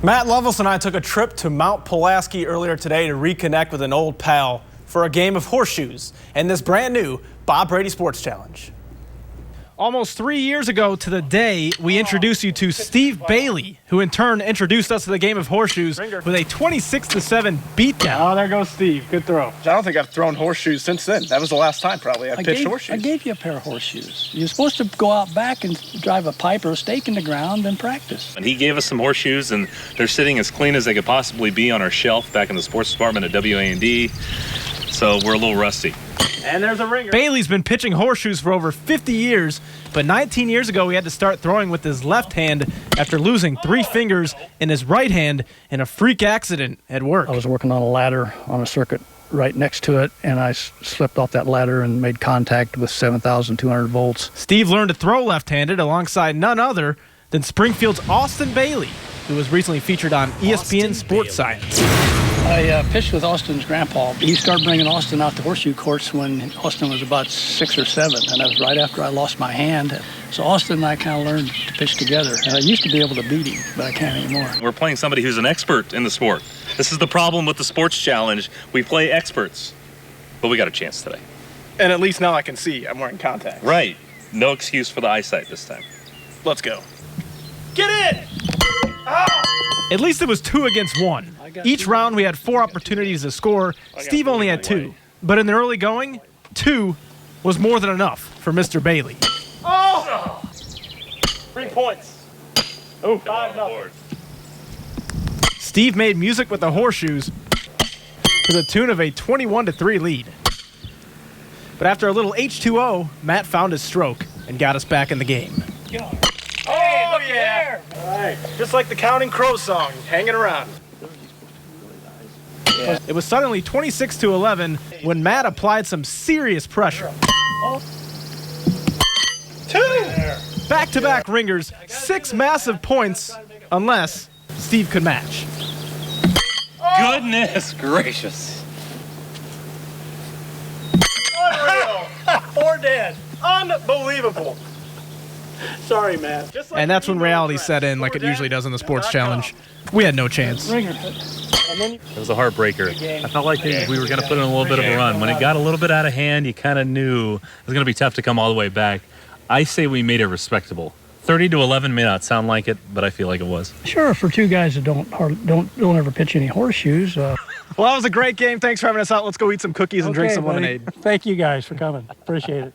Matt Loveless and I took a trip to Mount Pulaski earlier today to reconnect with an old pal for a game of horseshoes and this brand new Bob Brady Sports Challenge. Almost 3 years ago to the day, we introduced you to Steve Bailey, who in turn introduced us to the game of horseshoes with a 26-7 beatdown. Oh, there goes Steve. Good throw. I don't think I've thrown horseshoes since then. That was the last time probably I pitched horseshoes. I gave you a pair of horseshoes. You're supposed to go out back and drive a pipe or a stake in the ground and practice. And he gave us some horseshoes, and they're sitting as clean as they could possibly be on our shelf back in the sports department at WA&D. So we're a little rusty. And there's a ringer. Bailey's been pitching horseshoes for over 50 years, but 19 years ago he had to start throwing with his left hand after losing 3 fingers in his right hand in a freak accident at work. I was working on a ladder on a circuit right next to it, and I slipped off that ladder and made contact with 7,200 volts. Steve learned to throw left-handed alongside none other than Springfield's Austin Bailey, who was recently featured on ESPN Sports Science. I pitched with Austin's grandpa. He started bringing Austin out to horseshoe courts when Austin was about 6 or 7, and that was right after I lost my hand. So Austin and I kind of learned to pitch together. And I used to be able to beat him, but I can't anymore. We're playing somebody who's an expert in the sport. This is the problem with the sports challenge. We play experts, but we got a chance today. And at least now I can see. I'm wearing contacts. Right. No excuse for the eyesight this time. Let's go. Get in! Ah! At least it was 2 against 1. Each round we had 4 opportunities to score. Steve only had 2. But in the early going, 2 was more than enough for Mr. Bailey. Oh! 3 points. Oh, 5-0. Steve made music with the horseshoes to the tune of a 21-3 lead. But after a little H2O, Matt found his stroke and got us back in the game. Oh, yeah. All right. Just like the Counting Crows song, hanging around. Yeah. It was suddenly 26-11 when Matt applied some serious pressure. 2! Back-to-back ringers, 6 massive points, unless Steve could match. Goodness gracious. Unreal. 4 dead. Unbelievable. Sorry, man. And that's when reality set in like it usually does in the sports challenge. We had no chance. It was a heartbreaker. I felt like we were going to put in a little bit of a run. When it got a little bit out of hand, you kind of knew it was going to be tough to come all the way back. I say we made it respectable. 30-11 may not sound like it, but I feel like it was. Sure, for 2 guys that don't ever pitch any horseshoes. Well, that was a great game. Thanks for having us out. Let's go eat some cookies and drink some lemonade. Thank you guys for coming. Appreciate it.